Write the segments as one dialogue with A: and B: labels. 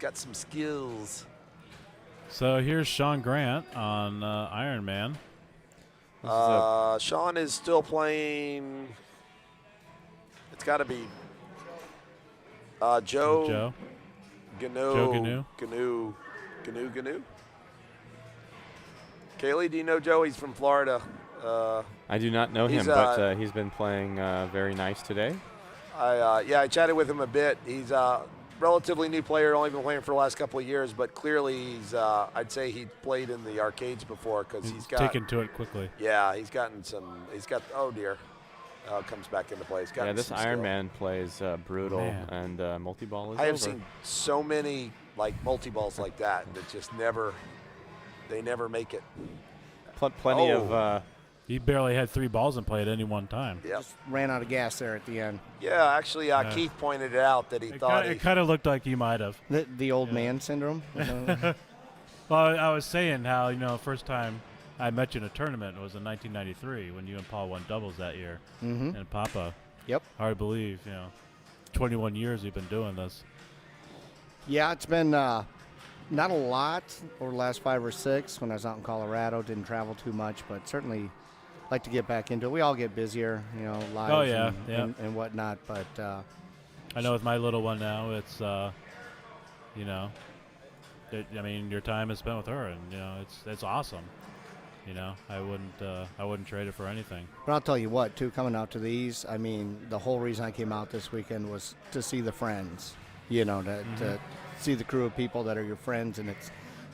A: got some skills.
B: So here's Sean Grant on Iron Man.
A: Sean is still playing. It's got to be Joe. Gnu. Kaylee, do you know Joe? He's from Florida.
C: I do not know him, but he's been playing very nice today.
A: I chatted with him a bit. He's a relatively new player, only been playing for the last couple of years, but clearly he's, I'd say he played in the arcades before because he's got.
B: Taken to it quickly.
A: Yeah, oh dear. Comes back into play.
C: This Iron Man plays brutal and multi-ball is
A: I have
C: over.
A: seen so many multi-balls like that that just they never make it.
C: Plenty of.
B: He barely had 3 balls in play at any one time.
A: Yep.
D: Just ran out of gas there at the end.
A: Yeah, actually, Keith pointed it out that he thought
B: it kind of looked like he might have.
D: The old man syndrome.
B: Well, I was saying how first time I met you in a tournament was in 1993 when you and Paul won doubles that year.
D: Mm-hmm.
B: And Papa.
D: Yep.
B: Hard to believe, 21 years we've been doing this.
D: Yeah, it's been not a lot over the last 5 or 6 when I was out in Colorado. Didn't travel too much, but certainly like to get back into it. We all get busier, lives and whatnot. But
B: I know with my little one now, it's your time is spent with her, and it's awesome. I wouldn't trade it for anything.
D: But I'll tell you what, too, coming out to these, the whole reason I came out this weekend was to see the friends, to see the crew of people that are your friends, and it's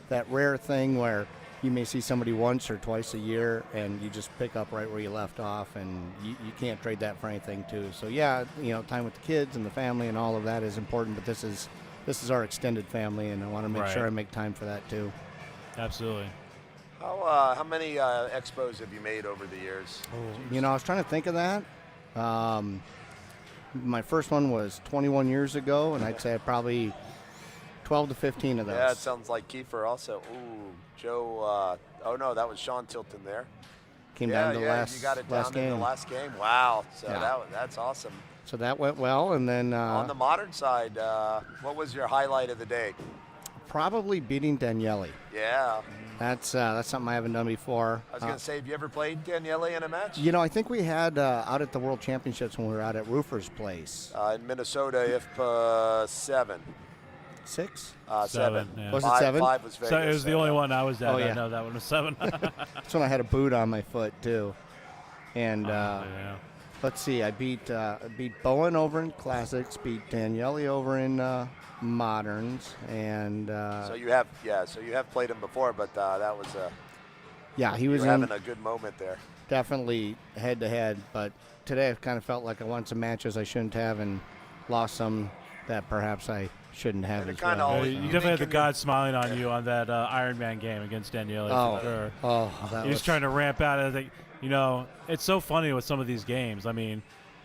D: that rare thing where you may see somebody once or twice a year and you just pick up right where you left off, and you can't trade that for anything, too. So, time with the kids and the family and all of that is important, but this is our extended family, and I want to make sure I make time for that, too.
B: Absolutely.
A: How many expos have you made over the years?
D: I was trying to think of that. My first one was 21 years ago, and I'd say probably 12 to 15 of those.
A: Yeah, it sounds like Kiefer also. Ooh, Joe. That was Sean Tilton there.
D: Came down to last
A: you got it down
D: game.
A: in the last game. Wow. So that's awesome.
D: So that went well, and then
A: on the modern side, what was your highlight of the day?
D: Probably beating Daniele.
A: Yeah.
D: That's something I haven't done before.
A: I was going to say, have you ever played Daniele in a match?
D: I think we had out at the World Championships when we were out at Roofer's Place.
A: In Minnesota, if 7.
D: 6?
A: 7.
B: Yeah.
D: Was it 7?
A: 5 was Vegas.
B: So it was the only one I was at.
D: Oh, yeah.
B: I know that one was 7.
D: That's when I had a boot on my foot, too. And let's see, I beat Bowen over in Classics, beat Daniele over in Moderns, and
A: so you have played him before, but that was
D: he was
A: having a good moment there.
D: Definitely head to head, but today I kind of felt like I won some matches I shouldn't have and lost some that perhaps I shouldn't have as well.
B: You definitely had the God smiling on you on that Iron Man game against Daniele for sure. He was trying to ramp out. I think it's so funny with some of these games.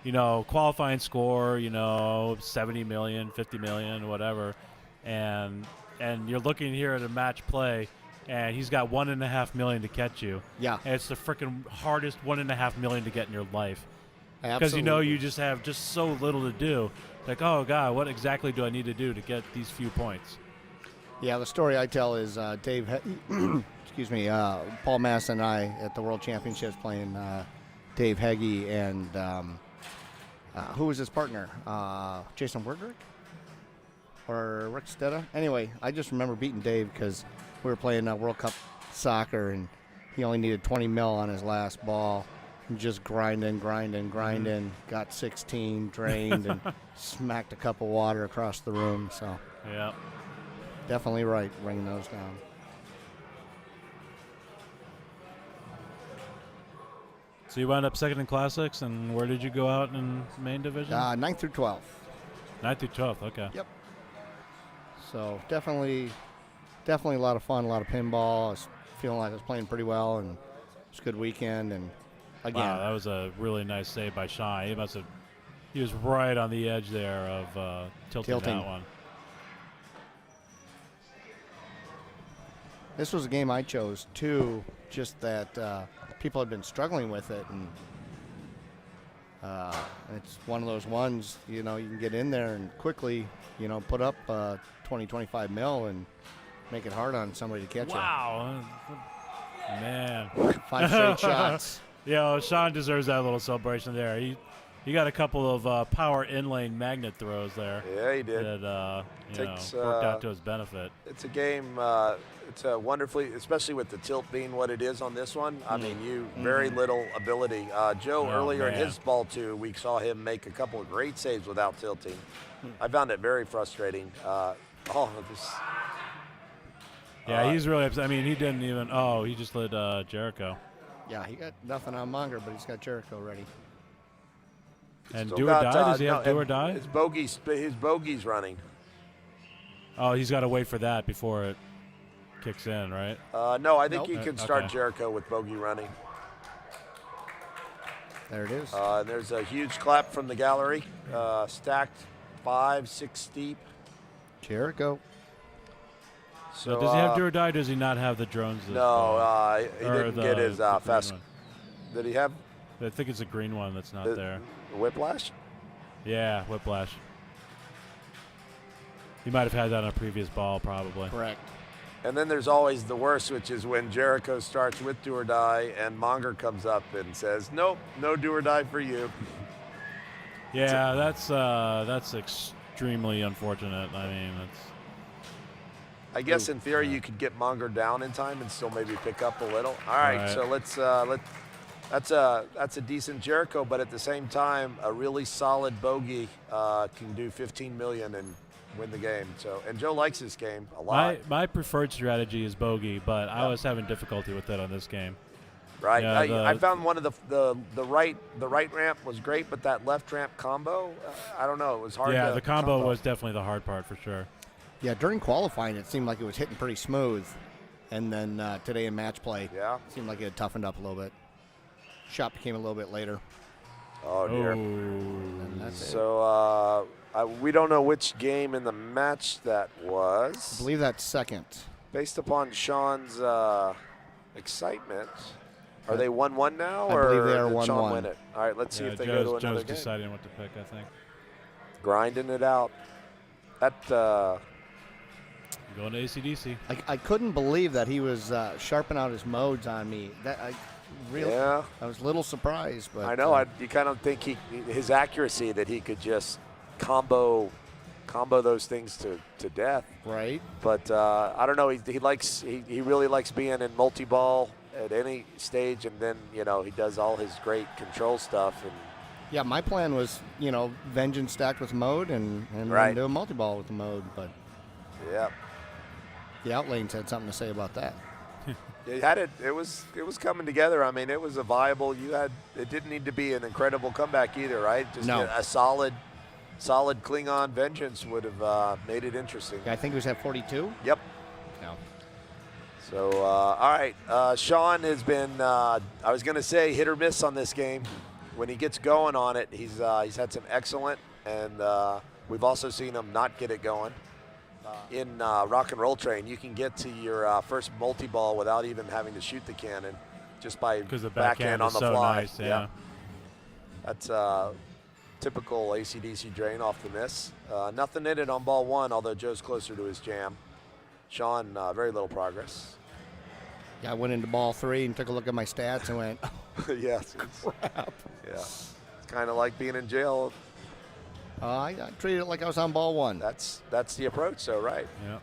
B: Qualifying score, 70 million, 50 million, whatever. And you're looking here at a match play, and he's got $1.5 million to catch you.
D: Yeah.
B: And it's the freaking hardest $1.5 million to get in your life.
D: Absolutely.
B: Because you just have so little to do. Like, oh, God, what exactly do I need to do to get these few points?
D: Yeah, the story I tell is Dave, Paul Mass and I at the World Championships playing Dave Heggie and who was his partner? Jason Werdrick or Rick Stetta? Anyway, I just remember beating Dave because we were playing World Cup soccer and he only needed 20 mil on his last ball. And just grinding, got 16, drained, and smacked a cup of water across the room. So,
B: yeah,
D: definitely right, bringing those down.
B: So you wound up second in Classics, and where did you go out in main division?
D: 9th through 12th.
B: 9th through 12th, okay.
D: Yep. So definitely a lot of fun, a lot of pinball. I was feeling like I was playing pretty well, and it was a good weekend. And again,
B: wow, that was a really nice save by Sean. He was right on the edge there of tilting that one.
D: This was a game I chose too, just that people had been struggling with it, and It's one of those ones, you can get in there and quickly, put up 20, 25 mil and make it hard on somebody to catch you.
B: Wow. Man.
D: 5 straight shots.
B: Yeah, Sean deserves that little celebration there. He got a couple of power in-lane magnet throws there.
A: Yeah, he did.
B: That worked out to his benefit.
A: It's a game. It's a wonderfully, especially with the tilt being what it is on this one. I mean, very little ability. Joe earlier in his ball 2, we saw him make a couple of great saves without tilting. I found it very frustrating.
B: Yeah, he's really upset. I mean, he didn't even. Oh, he just let Jericho.
D: Yeah, he got nothing on Monger, but he's got Jericho ready.
B: And do or die? Does he have do or die?
A: His bogey's running.
B: Oh, he's got to wait for that before it kicks in, right?
A: No, I think you can start Jericho with bogey running.
D: There it is.
A: There's a huge clap from the gallery. Stacked 5, 6 deep.
D: Jericho.
B: So does he have do or die? Or does he not have the drones?
A: No, he didn't get his fast. Did he have?
B: I think it's a green one that's not there.
A: Whiplash?
B: Yeah, Whiplash. He might have had that on a previous ball, probably.
D: Correct.
A: And then there's always the worst, which is when Jericho starts with do or die and Monger comes up and says, nope, no do or die for you.
B: Yeah, that's extremely unfortunate. I mean,
A: I guess in theory you could get Monger down in time and still maybe pick up a little. All right. So that's a decent Jericho, but at the same time, a really solid bogey can do 15 million and win the game. So, and Joe likes this game a lot.
B: My preferred strategy is bogey, but I was having difficulty with it on this game.
A: Right. Yeah, I found one of the right ramp was great, but that left ramp combo, I don't know, it was hard.
B: Yeah, the combo was definitely the hard part for sure.
D: Yeah, during qualifying, it seemed like it was hitting pretty smooth, and then today in match play, it seemed like it had toughened up a little bit. Shot became a little bit later.
A: Oh dear.
D: That's
A: so we don't know which game in the match that was.
D: I believe that's second.
A: Based upon Sean's excitement, are they 1-1 now,
D: I
A: or
D: believe they are
A: did Sean
D: 1-1.
A: win it? All right, let's see if they go to another
B: Joe's
A: game.
B: deciding what to pick, I think.
A: Grinding it out. That.
B: Going to AC/DC.
D: I couldn't believe that he was sharpening out his modes on me. I was a little surprised, but
A: I know. You kind of think his accuracy that he could just combo those things to death.
D: Right.
A: But I don't know. He really likes being in multi-ball at any stage, and then he does all his great control stuff. And
D: yeah, my plan was Vengeance stacked with mode and
A: right.
D: do a multi-ball with the mode, but
A: yeah.
D: The outlanes had something to say about that.
A: It had it. It was coming together. I mean, it was a viable. It didn't need to be an incredible comeback either, right? Just a solid Klingon Vengeance would have made it interesting.
D: I think it was at 42.
A: Yep.
D: No.
A: So all right, Sean has been. I was going to say hit or miss on this game. When he gets going on it, he's had some excellent, and we've also seen him not get it going. In Rock and Roll Train, you can get to your first multi-ball without even having to shoot the cannon, just by
B: the
A: backhand on the
B: so
A: fly.
B: Nice, yeah.
A: That's typical AC/DC drain off the miss. Nothing in it on ball 1, although Joe's closer to his jam. Sean, very little progress.
D: Yeah, I went into ball 3 and took a look at my stats and went,
A: yes,
D: crap.
A: Yeah, it's kind of like being in jail.
D: I treated it like I was on ball 1.
A: That's the approach, though, right?
B: Yeah.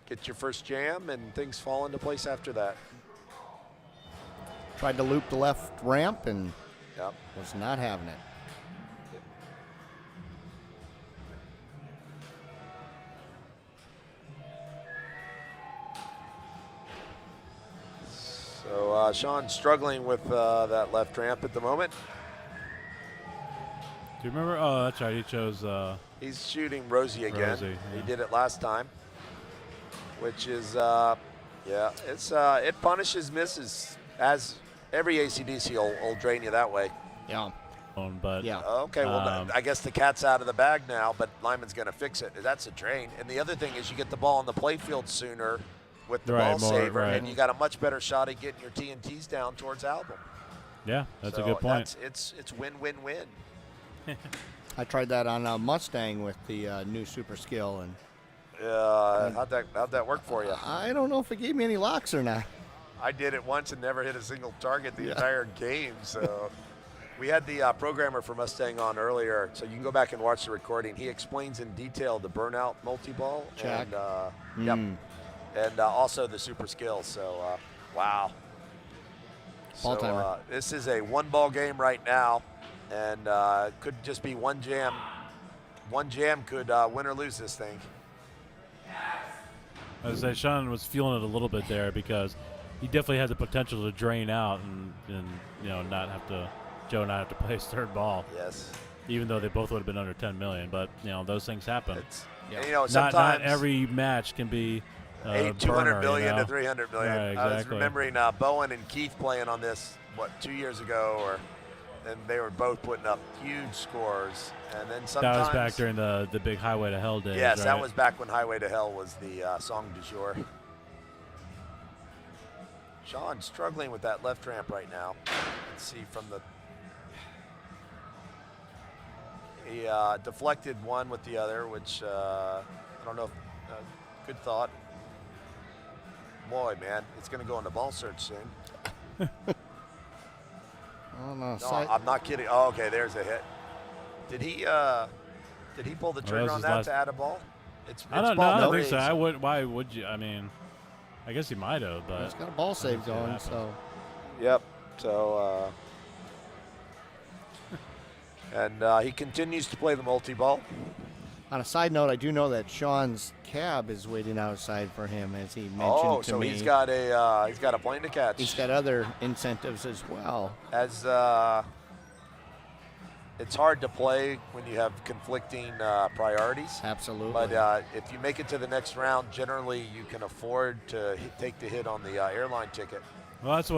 A: Get your first jam, and things fall into place after that.
D: Tried to loop the left ramp and was not having it.
A: So Sean's struggling with that left ramp at the moment.
B: Do you remember? Oh, that's right. He chose.
A: He's shooting Rosie again.
B: Rosie, yeah.
A: He did it last time, which is, it punishes misses, as every AC/DC will drain you that way.
D: Yeah.
B: But
D: yeah.
A: Okay, well, I guess the cat's out of the bag now, but Lyman's going to fix it. That's a drain. And the other thing is you get the ball on the playfield sooner with the ball saver, and you got a much better shot at getting your TNTs down towards Album.
B: Yeah, that's a good point.
A: It's win-win-win.
D: I tried that on a Mustang with the new Super Skill, and
A: how'd that work for you?
D: I don't know if it gave me any locks or not.
A: I did it once and never hit a single target the entire game. So we had the programmer for Mustang on earlier, so you can go back and watch the recording. He explains in detail the burnout multi-ball
D: Check.
A: and and also the Super Skill. So wow.
D: Ball timer.
A: This is a one-ball game right now, and could just be one jam. One jam could win or lose this thing.
B: I was say Sean was feeling it a little bit there because he definitely had the potential to drain out and not have to play his third ball.
A: Yes.
B: Even though they both would have been under 10 million, but those things happen.
A: Sometimes
B: not every match can be
A: 200 million to 300 million.
B: Right, exactly.
A: I was remembering Bowen and Keith playing on this 2 years ago, and they were both putting up huge scores. And then sometimes
B: that was back during the big Highway to Hell days.
A: Yes,
B: right?
A: that was back when Highway to Hell was the song du jour. Sean struggling with that left ramp right now. Let's see from the. He deflected one with the other, which I don't know. Good thought. Boy, man, it's going to go into ball search soon.
D: Oh, no,
A: No, I'm not kidding. Oh, okay, there's a hit. Did he pull the trigger on that to add a ball?
B: I don't know. I don't think so. Why would you? I mean, I guess he might have, but
D: he's got a ball save going. So.
A: Yep. So. And he continues to play the multi-ball.
D: On a side note, I do know that Sean's cab is waiting outside for him, as he mentioned to me.
A: Oh, so he's got a plane to catch.
D: He's got other incentives as well.
A: As it's hard to play when you have conflicting priorities.
D: Absolutely.
A: But if you make it to the next round, generally you can afford to take the hit on the airline ticket.
B: Well, that's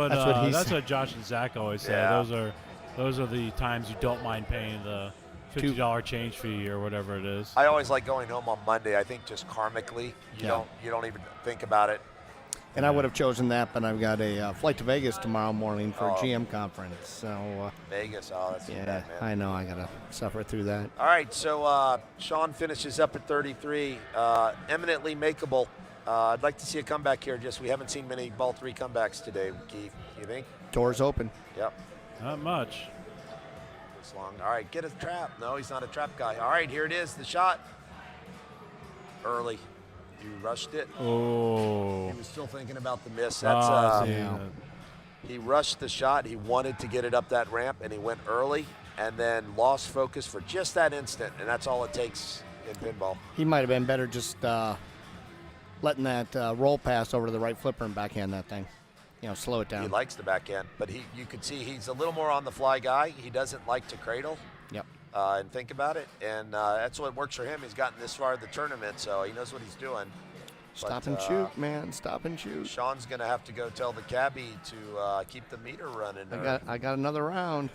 B: what Josh and Zach always say.
A: Yeah.
B: Those are the times you don't mind paying the $50 change fee or whatever it is.
A: I always like going home on Monday. I think just karmically, you don't even think about it.
D: And I would have chosen that, but I've got a flight to Vegas tomorrow morning for a GM conference. So
A: Vegas, that's bad, man.
D: I know I gotta suffer through that.
A: All right, so Sean finishes up at 33, eminently makeable. I'd like to see a comeback here. Just we haven't seen many ball three comebacks today, Keith. You think?
D: Doors open.
A: Yep.
B: Not much.
A: This long. All right, get a trap. No, he's not a trap guy. All right, here it is. The shot. Early. You rushed it.
B: Oh.
A: He was still thinking about the miss. That's he rushed the shot. He wanted to get it up that ramp, and he went early, and then lost focus for just that instant, and that's all it takes in pinball.
D: He might have been better just letting that roll pass over to the right flipper and backhand that thing. Slow it down.
A: He likes the backhand, but you could see he's a little more on the fly guy. He doesn't like to cradle.
D: Yep.
A: And think about it, and that's what works for him. He's gotten this far in the tournament, so he knows what he's doing.
D: Stop and shoot, man. Stop and shoot.
A: Sean's going to have to go tell the cabbie to keep the meter running.
D: I got another round.